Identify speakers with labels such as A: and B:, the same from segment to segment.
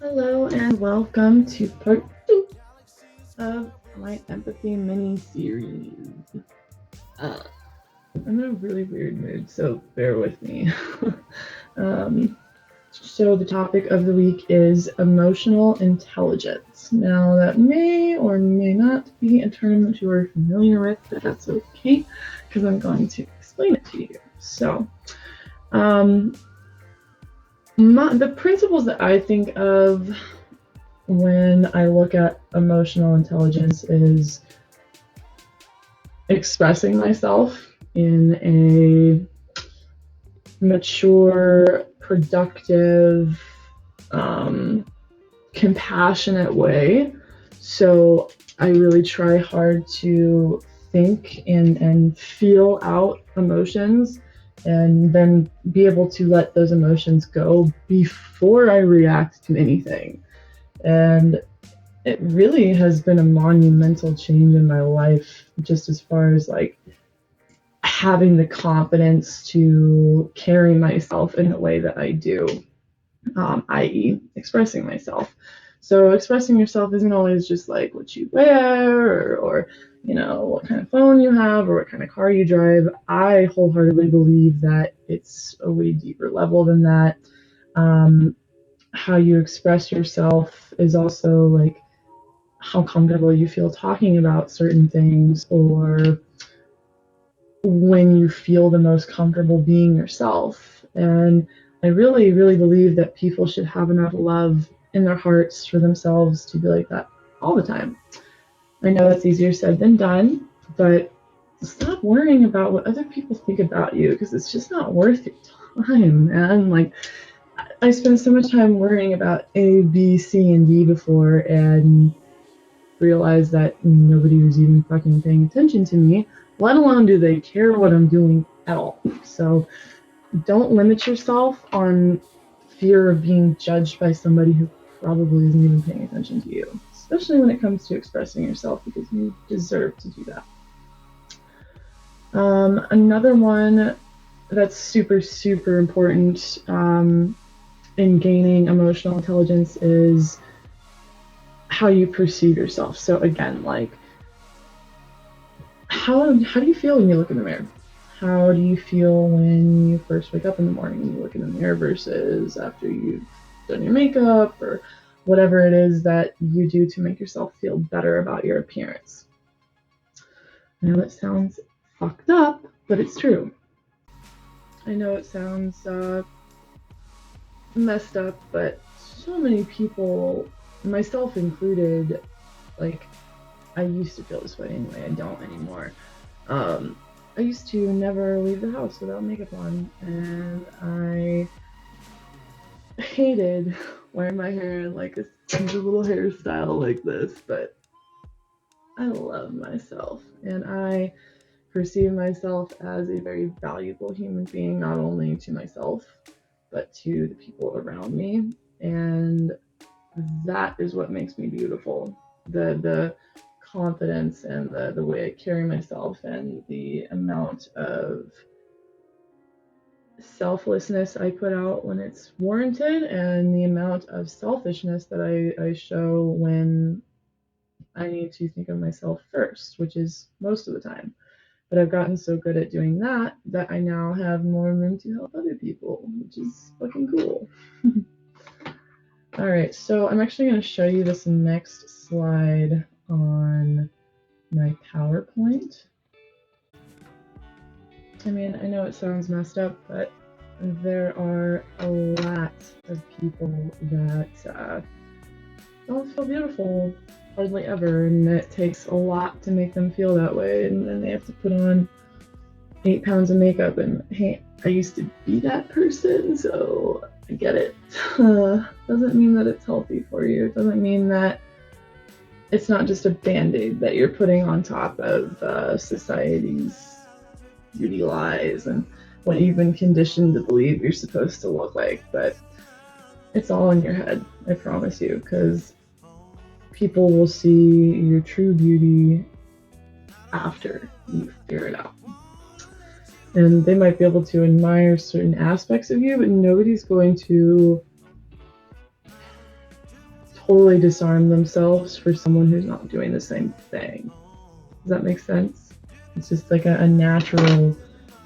A: Hello and welcome to part 2 of my empathy mini series. Uh, I'm in a really weird mood, so bear with me. um, so, the topic of the week is emotional intelligence. Now, that may or may not be a term that you are familiar with, but that's okay because I'm going to explain it to you. So, um, the principles that I think of when I look at emotional intelligence is expressing myself in a mature, productive, um, compassionate way. So I really try hard to think and feel out emotions and then be able to let those emotions go before I react to anything. And it really has been a monumental change in my life, just as far as like having the confidence to carry myself in the way that I do, i.e., expressing myself. So, expressing yourself isn't always just like what you wear or what kind of phone you have or what kind of car you drive. I wholeheartedly believe that it's a way deeper level than that. Um, how you express yourself is also like how comfortable you feel talking about certain things or when you feel the most comfortable being yourself. And I really, really believe that people should have enough love in their hearts for themselves to be like that all the time. I know that's easier said than done, but stop worrying about what other people think about you because it's just not worth your time, man. Like, I spent so much time worrying about A, B, C, and D before, and realize that nobody was even fucking paying attention to me, let alone do they care what I'm doing at all. So don't limit yourself on fear of being judged by somebody who probably isn't even paying attention to you, especially when it comes to expressing yourself because you deserve to do that. Another one that's super, super important in gaining emotional intelligence is how you perceive yourself. So again, like how do you feel when you look in the mirror? How do you feel when you first wake up in the morning and you look in the mirror versus after you've done your makeup or whatever it is that you do to make yourself feel better about your appearance? I know it sounds fucked up, but it's true. I know it sounds messed up, but so many people, myself included, like I used to feel this way anyway. I don't anymore. Um, I used to never leave the house without makeup on, and I hated wearing my hair in like a stupid little hairstyle like this, but I love myself, and I perceive myself as a very valuable human being, not only to myself, but to the people around me, and that is what makes me beautiful. The confidence and the way I carry myself and the amount of selflessness I put out when it's warranted and the amount of selfishness that I show when I need to think of myself first, which is most of the time. But I've gotten so good at doing that that I now have more room to help other people, which is fucking cool. All right, so I'm actually going to show you this next slide on my PowerPoint. I mean, I know it sounds messed up, but there are a lot of people that don't feel beautiful hardly ever, and it takes a lot to make them feel that way, and then they have to put on 8 pounds of makeup, and hey, I used to be that person, so I get it. Doesn't mean that it's healthy for you. It doesn't mean that it's not just a band-aid that you're putting on top of society's beauty lies and what you've been conditioned to believe you're supposed to look like, but it's all in your head, I promise you, because people will see your true beauty after you figure it out. And they might be able to admire certain aspects of you, but nobody's going to totally disarm themselves for someone who's not doing the same thing. Does that make sense? It's just like a natural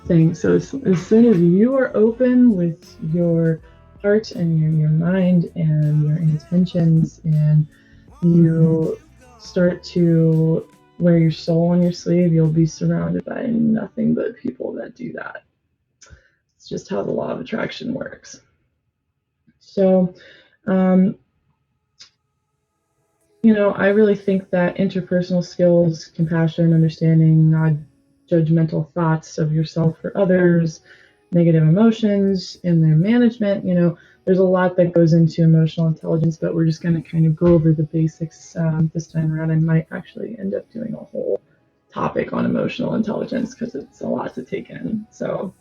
A: thing. So as soon as you are open with your heart and your mind and your intentions, and you start to wear your soul on your sleeve, you'll be surrounded by nothing but people that do that. It's just how the law of attraction works. So, um, I really think that interpersonal skills, compassion, understanding, not judgmental thoughts of yourself or others, negative emotions, and their management, there's a lot that goes into emotional intelligence, but we're just going to kind of go over the basics this time around. I might actually end up doing a whole topic on emotional intelligence because it's a lot to take in. So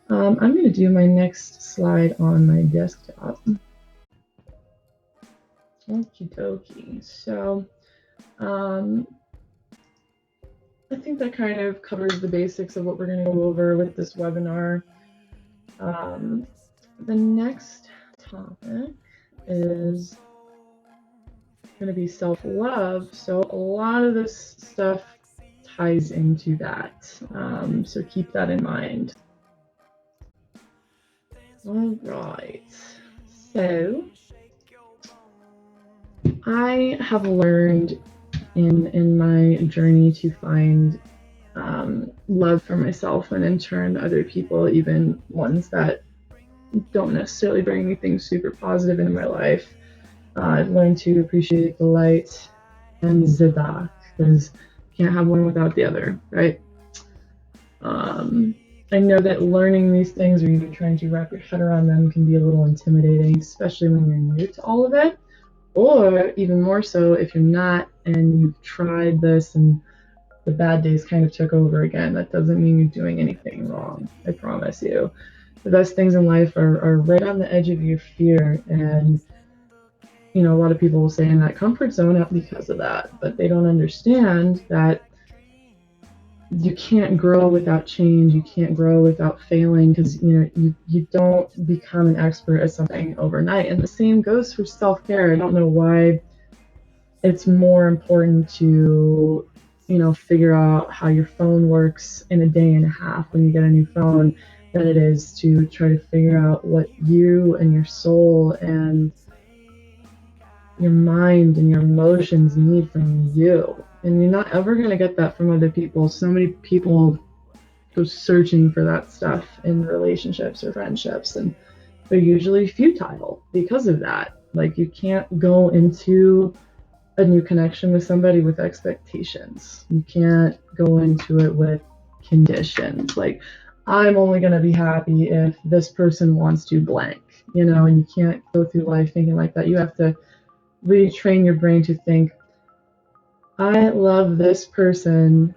A: I'm going to do my next slide on my desktop. Okie dokie. So I think that kind of covers the basics of what we're going to go over with this webinar. The next topic is going to be self-love. So a lot of this stuff ties into that. So keep that in mind. All right. So I have learned in my journey to find love for myself and in turn other people, even ones that don't necessarily bring anything super positive into my life. I've learned to appreciate the light and the dark, because you can't have one without the other, right? I know that learning these things, or even trying to wrap your head around them, can be a little intimidating, especially when you're new to all of it, or even more so if you're not and you've tried this and the bad days kind of took over again. That doesn't mean you're doing anything wrong, I promise you. The best things in life are right on the edge of your fear, and a lot of people will stay in that comfort zone because of that, but they don't understand that you can't grow without change. You can't grow without failing, because you don't become an expert at something overnight. And the same goes for self-care. I don't know why it's more important to figure out how your phone works in a day and a half when you get a new phone than it is to try to figure out what you and your soul and your mind and your emotions need from you. And you're not ever going to get that from other people. So many people go searching for that stuff in relationships or friendships, and they're usually futile because of that. Like, you can't go into a new connection with somebody with expectations. You can't go into it with conditions. Like, I'm only going to be happy if this person wants to blank, and you can't go through life thinking like that. You have to retrain your brain to think, I love this person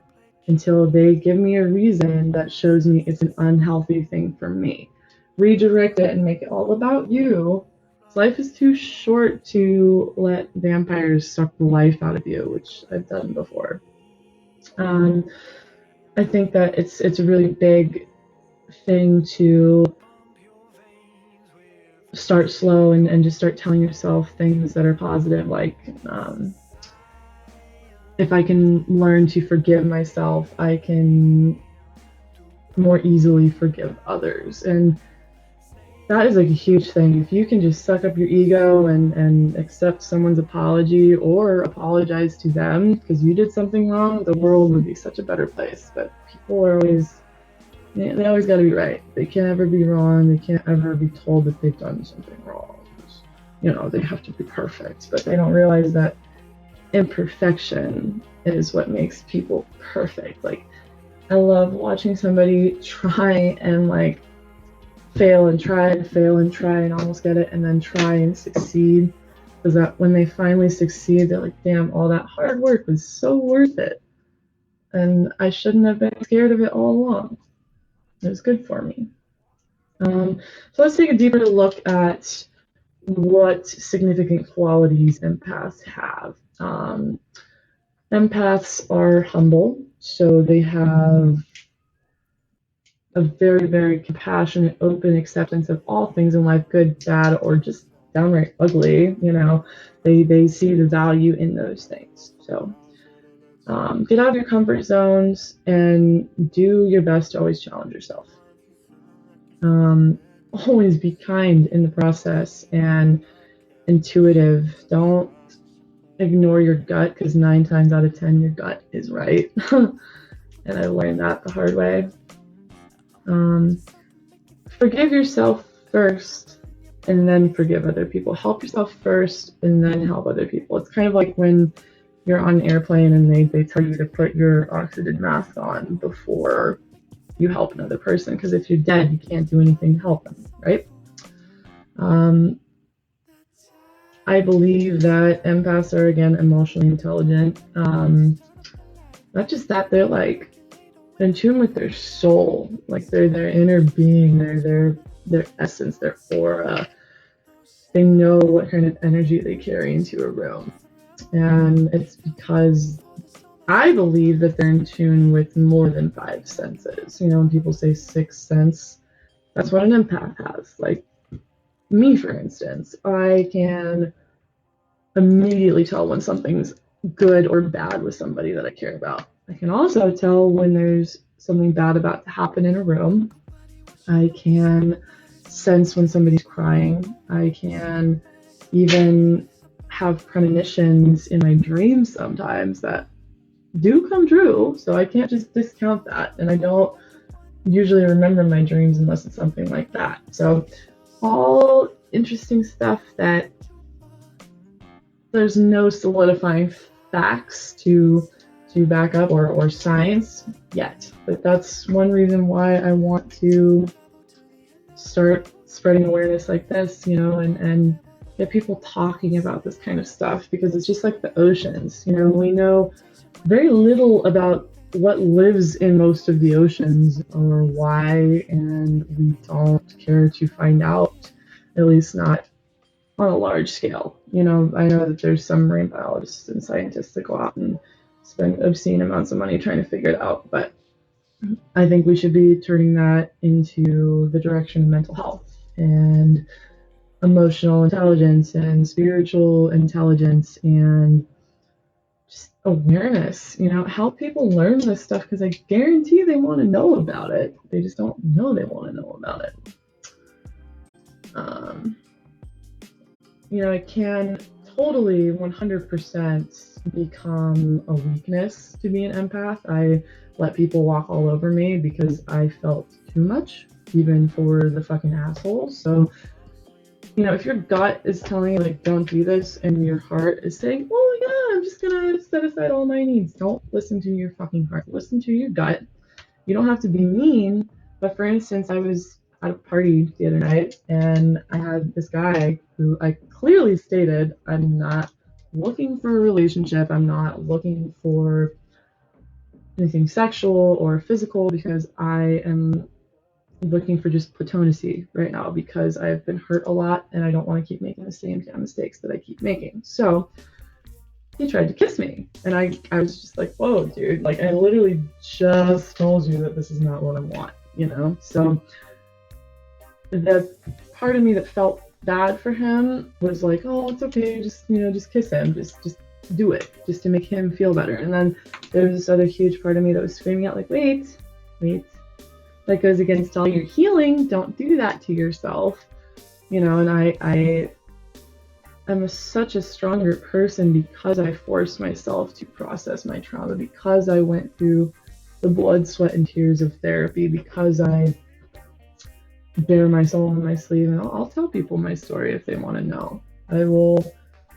A: until they give me a reason that shows me it's an unhealthy thing for me. Redirect it and make it all about you. Life is too short to let vampires suck the life out of you, which I've done before. I think that it's a really big thing to start slow and just start telling yourself things that are positive, like if I can learn to forgive myself, I can more easily forgive others. And that is like a huge thing. If you can just suck up your ego and accept someone's apology or apologize to them because you did something wrong, the world would be such a better place. But people are always, they always got to be right. They can't ever be wrong. They can't ever be told that they've done something wrong. They have to be perfect, but they don't realize that imperfection is what makes people perfect. Like, I love watching somebody try and fail and try and fail and try and almost get it, and then try and succeed, because that when they finally succeed, they're like, damn, all that hard work was so worth it, and I shouldn't have been scared of it all along. It was good for me. So let's take a deeper look at what significant qualities empaths have. Empaths are humble, so they have a very, very compassionate, open acceptance of all things in life, good, bad, or just downright ugly, they see the value in those things. So get out of your comfort zones and do your best to always challenge yourself. Always be kind in the process and intuitive. Don't ignore your gut, because 9 times out of 10 your gut is right. And I learned that the hard way. Forgive yourself first and then forgive other people. Help yourself first and then help other people. It's kind of like when you're on an airplane and they tell you to put your oxygen mask on before you help another person, because if you're dead, you can't do anything to help them, right? I believe that empaths are, again, emotionally intelligent. Not just that, they're like in tune with their soul, like their inner being, their essence, their aura. They know what kind of energy they carry into a room, and it's because I believe that they're in tune with more than 5 senses. When people say 6th sense, that's what an empath has. Like me, for instance, I can immediately tell when something's good or bad with somebody that I care about. I can also tell when there's something bad about to happen in a room. I can sense when somebody's crying. I can even have premonitions in my dreams sometimes that do come true, so I can't just discount that. And I don't usually remember my dreams unless it's something like that. So all interesting stuff that there's no solidifying facts to back up or science yet. But that's one reason why I want to start spreading awareness like this, and get people talking about this kind of stuff, because it's just like the oceans. We know very little about what lives in most of the oceans or why, and we don't care to find out, at least not on a large scale. I know that there's some marine biologists and scientists that go out and spend obscene amounts of money trying to figure it out, but I think we should be turning that into the direction of mental health and emotional intelligence and spiritual intelligence and just awareness. Help people learn this stuff, because I guarantee they want to know about it. They just don't know they want to know about it. It can totally 100% become a weakness to be an empath. I let people walk all over me because I felt too much, even for the fucking assholes. So, if your gut is telling you, like, don't do this, and your heart is saying, oh my god, I'm just gonna set aside all my needs, don't listen to your fucking heart. Listen to your gut. You don't have to be mean, but for instance, I was at a party the other night, and I had this guy who I clearly stated, I'm not looking for a relationship, I'm not looking for anything sexual or physical, because I am looking for just platonicity right now, because I've been hurt a lot and I don't want to keep making the same kind of mistakes that I keep making. So he tried to kiss me, and I was just like, whoa, dude, like, I literally just told you that this is not what I want, So the part of me that felt bad for him was like, oh, it's okay, just kiss him, just do it, just to make him feel better. And then there was this other huge part of me that was screaming out, like, wait, that goes against all your healing, don't do that to yourself. And I'm such a stronger person because I forced myself to process my trauma, because I went through the blood, sweat, and tears of therapy, because I bear my soul on my sleeve, and I'll tell people my story if they want to know. I will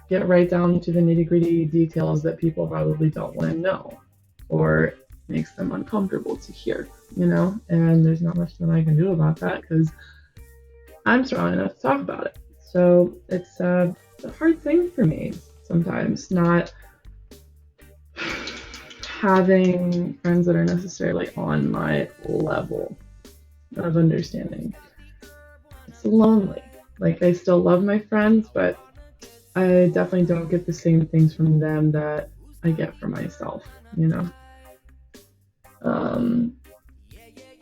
A: get right down to the nitty-gritty details that people probably don't want to know, or makes them uncomfortable to hear, and there's not much that I can do about that, because I'm strong enough to talk about it. So it's a hard thing for me sometimes, not having friends that are necessarily on my level of understanding. It's lonely. Like, I still love my friends, but I definitely don't get the same things from them that I get from myself,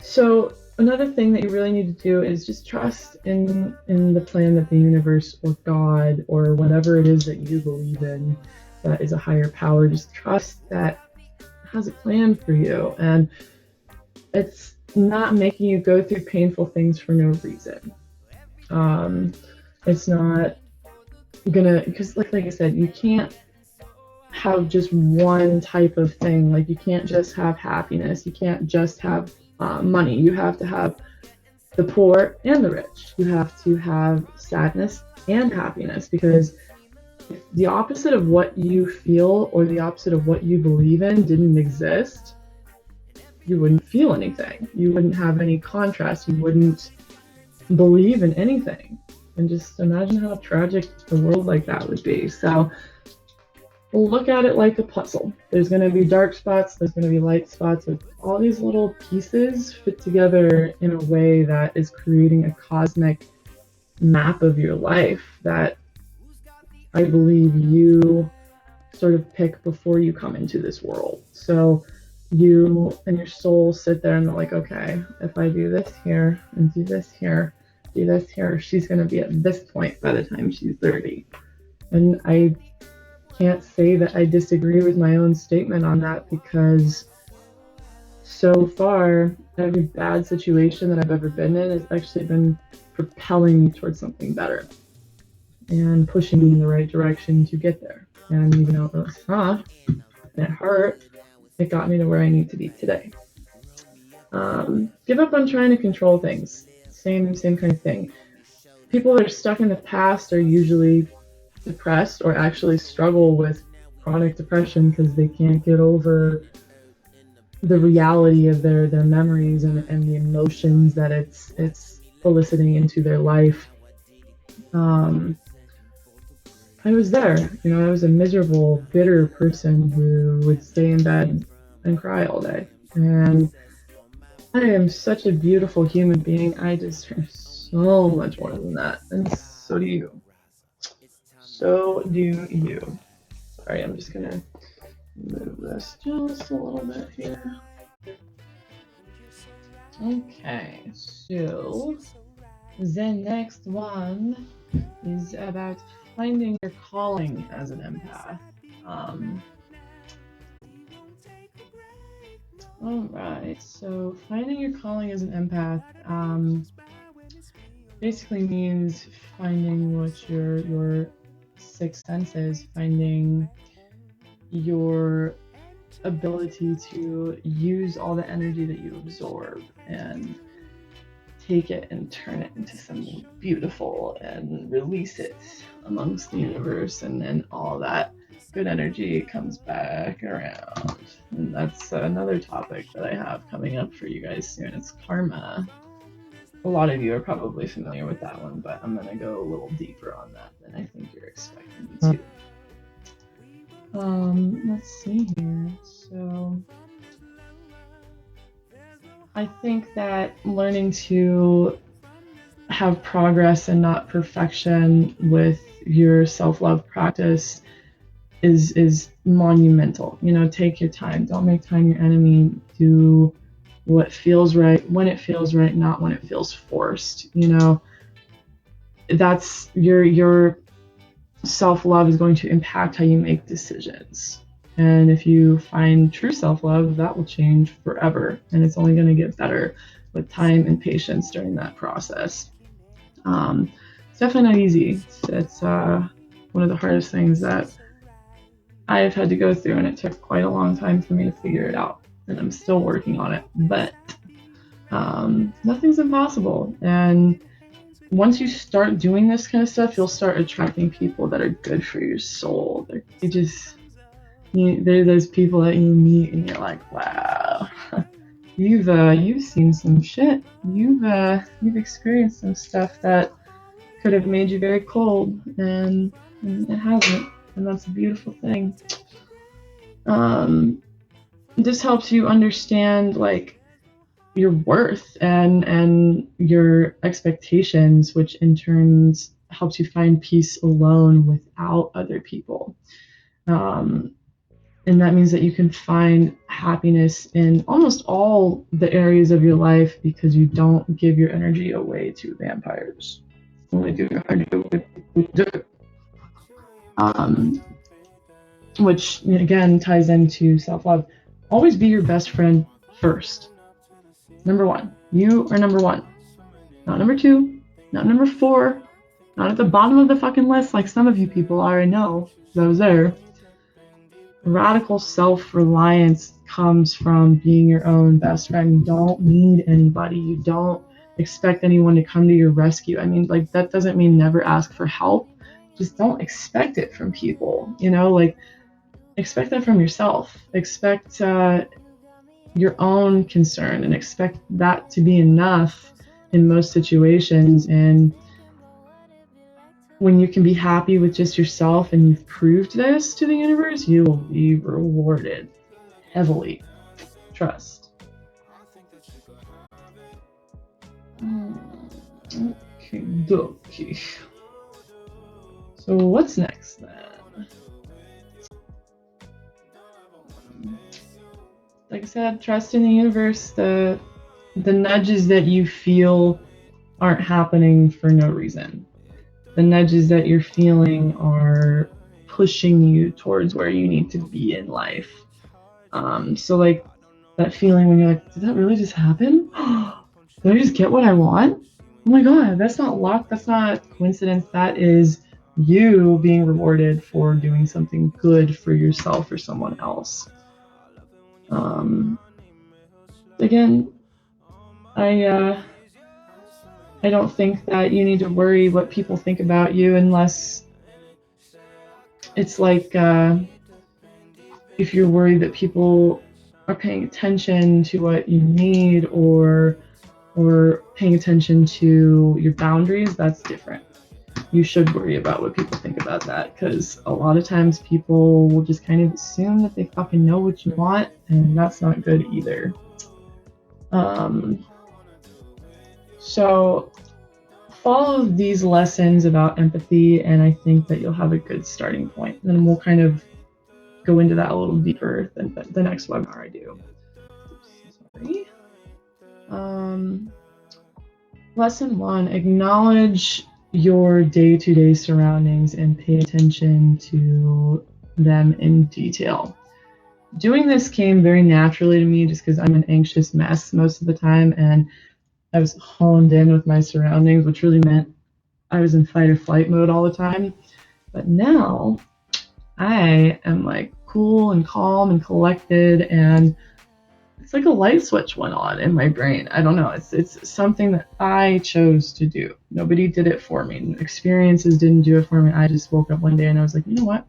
A: So another thing that you really need to do is just trust in the plan that the universe or God or whatever it is that you believe in that is a higher power. Just trust that it has a plan for you, and it's not making you go through painful things for no reason. Um, it's not gonna, because like I said, you can't have just one type of thing. Like you can't just have happiness. You can't just have money. You have to have the poor and the rich. You have to have sadness and happiness, because if the opposite of what you feel or the opposite of what you believe in didn't exist, you wouldn't feel anything. You wouldn't have any contrast. You wouldn't believe in anything. And just imagine how tragic a world like that would be. So look at it like a puzzle. There's going to be dark spots, there's going to be light spots, with all these little pieces fit together in a way that is creating a cosmic map of your life that I believe you sort of pick before you come into this world. So you and your soul sit there and they're like, okay, if I do this here and do this here, do this here, she's going to be at this point by the time she's 30. And I can't say that I disagree with my own statement on that, because so far, every bad situation that I've ever been in has actually been propelling me towards something better and pushing me in the right direction to get there. And even though it was and it hurt, it got me to where I need to be today. Give up on trying to control things. Same kind of thing. People that are stuck in the past are usually depressed or actually struggle with chronic depression because they can't get over the reality of their memories and the emotions that it's eliciting into their life. I was there, I was a miserable, bitter person who would stay in bed and cry all day. And I am such a beautiful human being. I deserve so much more than that. And so do you. So do you. Sorry, I'm just gonna move this just a little bit here. Okay, so the next one is about finding your calling as an empath. All right, so finding your calling as an empath basically means finding what your sixth sense is, finding your ability to use all the energy that you absorb and take it and turn it into something beautiful and release it amongst the universe, and then all that good energy comes back around. And that's another topic that I have coming up for you guys soon. It's karma. A lot of you are probably familiar with that one, but I'm going to go a little deeper on that than I think you're expecting me to. Let's see here. So I think that learning to have progress and not perfection with your self-love practice is monumental. Take your time. Don't make time your enemy. Do what feels right when it feels right, not when it feels forced. That's your self-love is going to impact how you make decisions. And if you find true self-love, that will change forever. And it's only going to get better with time and patience during that process. It's definitely not easy. It's one of the hardest things that I've had to go through, and it took quite a long time for me to figure it out. And I'm still working on it. But nothing's impossible. And once you start doing this kind of stuff, you'll start attracting people that are good for your soul. They're those people that you meet and you're like, wow, you've seen some shit. You've experienced some stuff that could have made you very cold, and it hasn't, and that's a beautiful thing. This helps you understand like your worth and your expectations, which in turn helps you find peace alone without other people. And that means that you can find happiness in almost all the areas of your life because you don't give your energy away to vampires. Only give your energy away to um, which again ties into self-love. Always be your best friend first. Number one. You are number one. Not number two, not number four, not at the bottom of the fucking list like some of you people are. I know, because I was there. Radical self-reliance comes from being your own best friend. You don't need anybody. You don't expect anyone to come to your rescue. I mean, like, that doesn't mean never ask for help. Just don't expect it from people, like, expect that from yourself. Expect your own concern and expect that to be enough in most situations. And when you can be happy with just yourself and you've proved this to the universe, you will be rewarded heavily. Trust. Okay, dokie. So what's next then? Like I said, trust in the universe. The nudges that you feel aren't happening for no reason. The nudges that you're feeling are pushing you towards where you need to be in life. So like that feeling when you're like, did that really just happen? Did I just get what I want? Oh my god, that's not luck, that's not coincidence, that is you being rewarded for doing something good for yourself or someone else. Again, I don't think that you need to worry what people think about you unless it's like if you're worried that people are paying attention to what you need or paying attention to your boundaries, that's different. You should worry about what people think about that, because a lot of times people will just kind of assume that they fucking know what you want, and that's not good either. So follow these lessons about empathy, and I think that you'll have a good starting point. And then we'll kind of go into that a little deeper than the next webinar I do. Oops, sorry. Lesson 1, acknowledge your day-to-day surroundings and pay attention to them in detail. Doing this came very naturally to me just because I'm an anxious mess most of the time, and I was honed in with my surroundings, which really meant I was in fight or flight mode all the time. But now I am like cool and calm and collected, and it's like a light switch went on in my brain. I don't know. It's something that I chose to do. Nobody did it for me. Experiences didn't do it for me. I just woke up one day and I was like, you know what?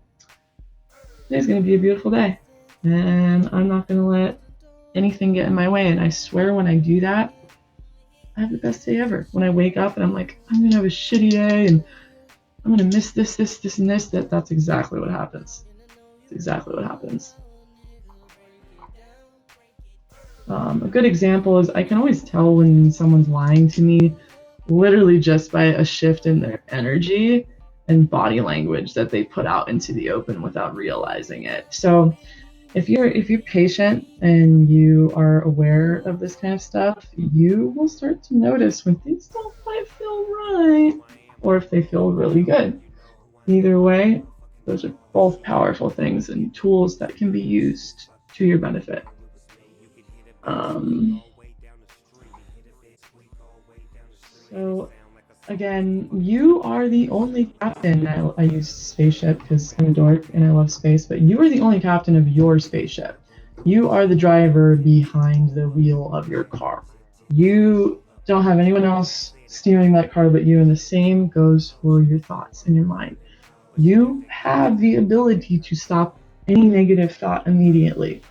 A: Today's going to be a beautiful day. And I'm not going to let anything get in my way. And I swear when I do that, I have the best day ever. When I wake up and I'm like, I'm going to have a shitty day and I'm going to miss this, and this, that's exactly what happens. It's exactly what happens. A good example is I can always tell when someone's lying to me literally just by a shift in their energy and body language that they put out into the open without realizing it. So if you're patient and you are aware of this kind of stuff, you will start to notice when things don't quite feel right or if they feel really good. Either way, those are both powerful things and tools that can be used to your benefit. So again, you are the only captain. I use spaceship because I'm a dork and I love space, but you are the only captain of your spaceship. You are the driver behind the wheel of your car. You don't have anyone else steering that car but you, and the same goes for your thoughts and your mind. You have the ability to stop any negative thought immediately.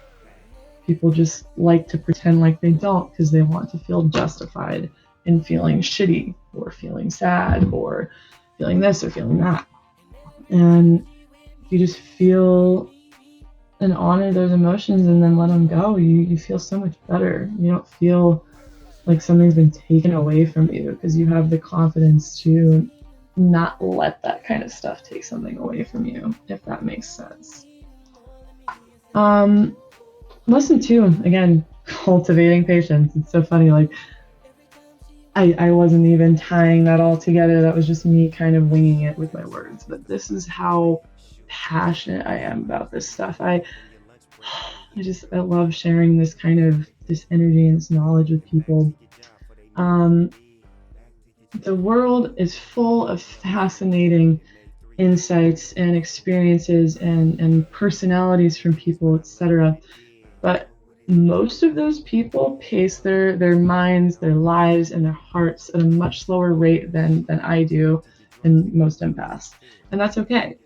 A: People just like to pretend like they don't because they want to feel justified in feeling shitty or feeling sad or feeling this or feeling that. And if you just feel and honor those emotions and then let them go, you feel so much better. You don't feel like something's been taken away from you because you have the confidence to not let that kind of stuff take something away from you, if that makes sense. Um, Lesson two, again, cultivating patience. It's so funny. Like, I wasn't even tying that all together. That was just me kind of winging it with my words. But this is how passionate I am about this stuff. I love sharing this kind of this energy and this knowledge with people. Um, the world is full of fascinating insights and experiences and personalities from people, etc. But most of those people pace their minds, their lives, and their hearts at a much slower rate than I do and most empaths. And that's okay.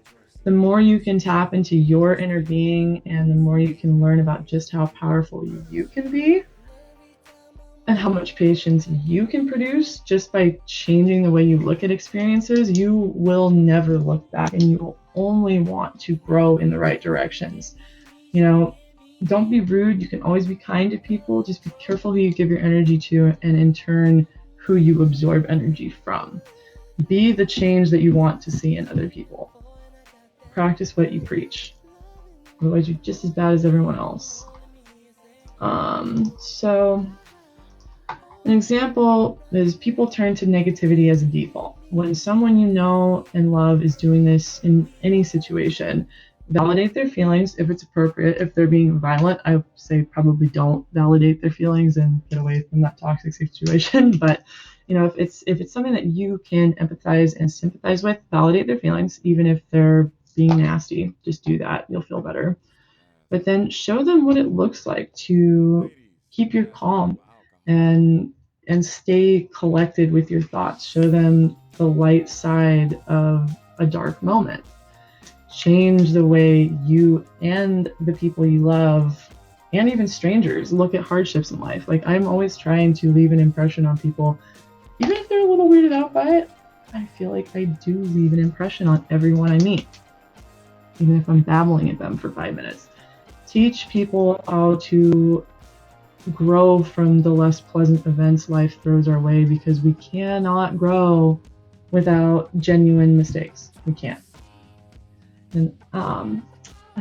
A: The more you can tap into your inner being and the more you can learn about just how powerful you can be and how much patience you can produce just by changing the way you look at experiences, you will never look back and you will only want to grow in the right directions. You know, don't be rude. You can always be kind to people. Just be careful who you give your energy to and in turn who you absorb energy from. Be the change that you want to see in other people. Practice what you preach. Otherwise, you're just as bad as everyone else. So an example is people turn to negativity as a default. When someone you know and love is doing this in any situation, validate their feelings if it's appropriate. If they're being violent, I say probably don't validate their feelings and get away from that toxic situation. But if it's something that you can empathize and sympathize with, validate their feelings, even if they're being nasty. Just do that. You'll feel better. But then show them what it looks like to keep your calm and stay collected with your thoughts. Show them the light side of a dark moment. Change the way you and the people you love and even strangers look at hardships in life. Like, I'm always trying to leave an impression on people, even if they're a little weirded out by it. I feel like I do leave an impression on everyone I meet, even if I'm babbling at them for 5 minutes. Teach people how to grow from the less pleasant events life throws our way, because we cannot grow without genuine mistakes. We can't. And I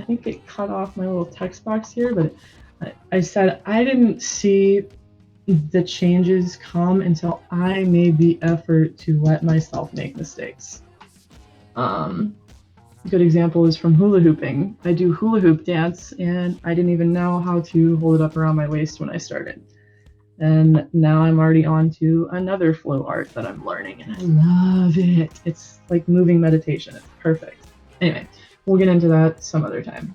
A: think it cut off my little text box here, but I said I didn't see the changes come until I made the effort to let myself make mistakes. A good example is from hula hooping. I do hula hoop dance, and I didn't even know how to hold it up around my waist when I started. And now I'm already on to another flow art that I'm learning, and I love it. It's like moving meditation. It's perfect. Anyway, we'll get into that some other time.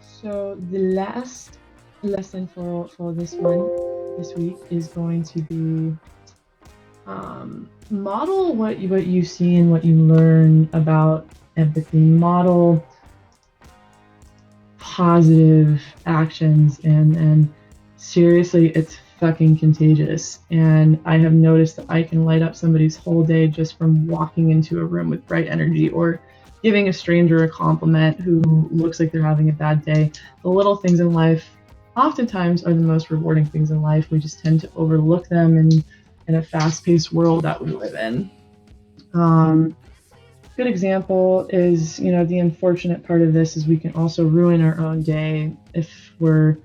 A: So the last lesson for this week is going to be model what you see and what you learn about empathy. Model positive actions, and seriously, it's fucking contagious. And I have noticed that I can light up somebody's whole day just from walking into a room with bright energy, or giving a stranger a compliment who looks like they're having a bad day. The little things in life oftentimes are the most rewarding things in life. We just tend to overlook them in a fast-paced world that we live in. Good example is, the unfortunate part of this is we can also ruin our own day. If we're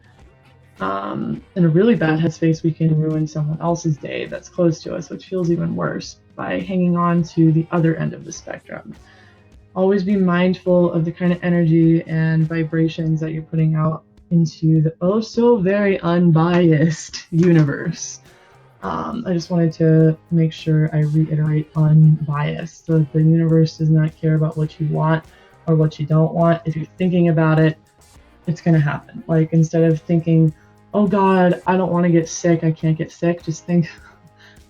A: in a really bad headspace, we can ruin someone else's day that's close to us, which feels even worse by hanging on to the other end of the spectrum. Always be mindful of the kind of energy and vibrations that you're putting out into the oh so very unbiased universe. I just wanted to make sure I reiterate unbiased. So the universe does not care about what you want or what you don't want. If you're thinking about it, it's going to happen. Like, instead of thinking, oh God, I don't want to get sick, I can't get sick, just think,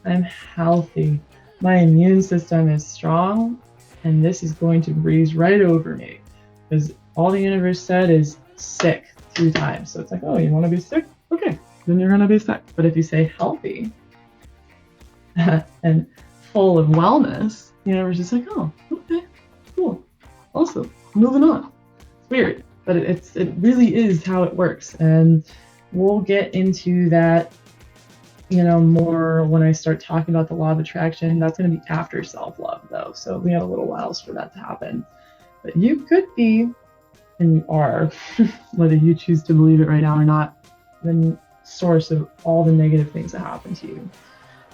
A: I'm healthy. My immune system is strong, and this is going to breeze right over me. Because all the universe said is sick 3 times. So it's like, oh, you want to be sick? Okay, then you're going to be sick. But if you say healthy and full of wellness, the universe is like, oh, okay, cool. Also, moving on. It's weird, but it really is how it works. And we'll get into that, more when I start talking about the law of attraction. That's going to be after self-love, though. So we have a little while for that to happen. But you could be and you are, whether you choose to believe it right now or not, the source of all the negative things that happen to you.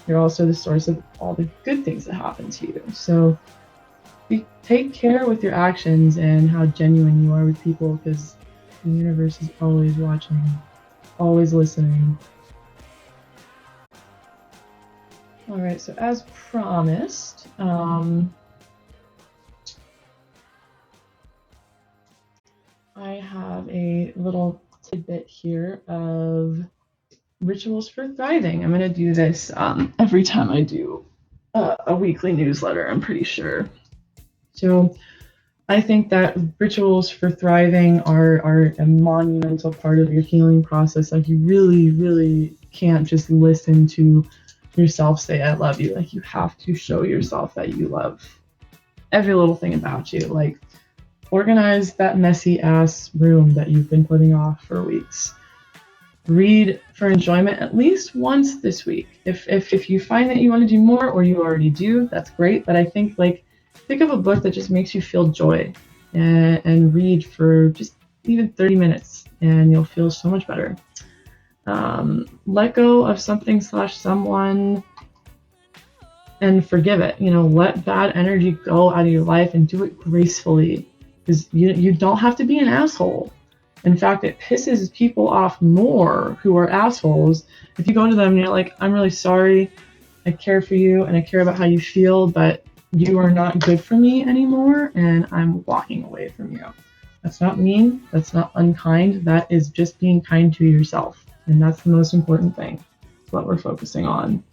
A: You're also the source of all the good things that happen to you. So take care with your actions and how genuine you are with people, because the universe is always watching, always listening. All right, so as promised, I have a little tidbit here of rituals for thriving. I'm going to do this every time I do a weekly newsletter, I'm pretty sure. So I think that rituals for thriving are a monumental part of your healing process. Like, you really, really can't just listen to yourself say, I love you. Like, you have to show yourself that you love every little thing about you. Like, organize that messy ass room that you've been putting off for weeks. Read for enjoyment at least once this week. If you find that you want to do more, or you already do, that's great. But I think, like, pick up a book that just makes you feel joy, and read for just even 30 minutes, and you'll feel so much better. Let go of something / someone and forgive it. Let bad energy go out of your life and do it gracefully, because you don't have to be an asshole. In fact, it pisses people off more who are assholes if you go to them and you're like, I'm really sorry, I care for you and I care about how you feel, but you are not good for me anymore and I'm walking away from you. That's not mean, that's not unkind, that is just being kind to yourself. And that's the most important thing. That's what we're focusing on.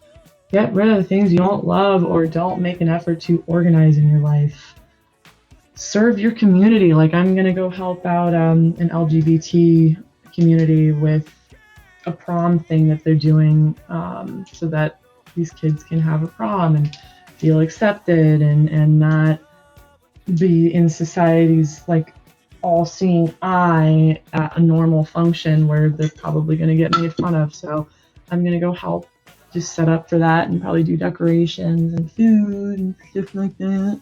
A: Get rid of the things you don't love or don't make an effort to organize in your life. Serve your community. Like, I'm going to go help out an LGBT community with a prom thing that they're doing, so that these kids can have a prom and feel accepted and not be in society's, like, all-seeing eye at a normal function where they're probably going to get made fun of. So I'm going to go help just set up for that and probably do decorations and food and stuff like that.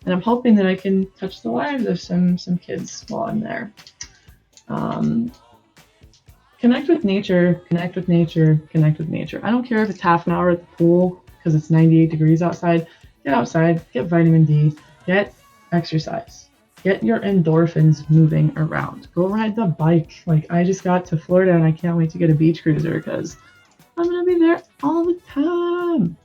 A: And I'm hoping that I can touch the lives of some kids while I'm there. Connect with nature, connect with nature, connect with nature. I don't care if it's half an hour at the pool because it's 98 degrees outside. Get outside, get vitamin D, get exercise, get your endorphins moving around. Go ride the bike. Like, I just got to Florida and I can't wait to get a beach cruiser because I'm going to be there all the time.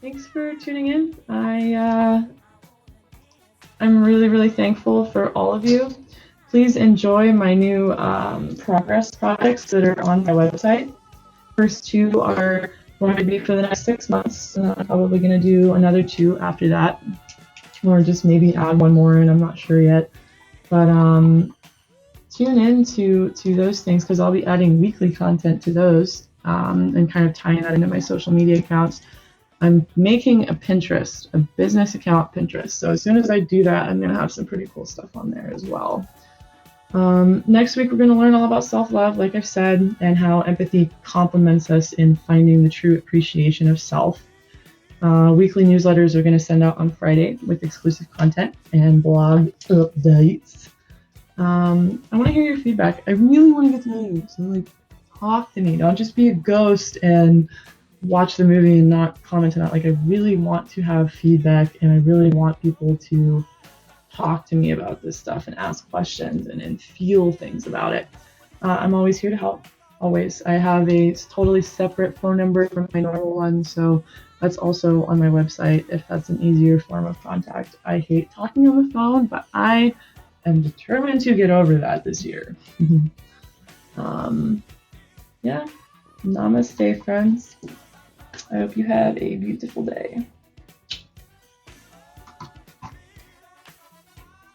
A: Thanks for tuning in. I'm really, really thankful for all of you. Please enjoy my new progress projects that are on my website. First 2 are going to be for the next 6 months. I'm probably going to do another 2 after that, or just maybe add 1 more, and I'm not sure yet. But tune in to those things, because I'll be adding weekly content to those, and kind of tying that into my social media accounts. I'm making a Pinterest, a business account Pinterest. So as soon as I do that, I'm going to have some pretty cool stuff on there as well. Next week, we're going to learn all about self-love, like I've said, and how empathy complements us in finding the true appreciation of self. Weekly newsletters are going to send out on Friday with exclusive content and blog updates. I want to hear your feedback. I really want to get to know you. So, like, talk to me. Don't just be a ghost and watch the movie and not comment on it. Like, I really want to have feedback, and I really want people to talk to me about this stuff and ask questions and feel things about it. I'm always here to help. Always. I have a totally separate phone number from my normal one, so that's also on my website if that's an easier form of contact. I hate talking on the phone, but I am determined to get over that this year. Yeah. Namaste, friends. I hope you have a beautiful day.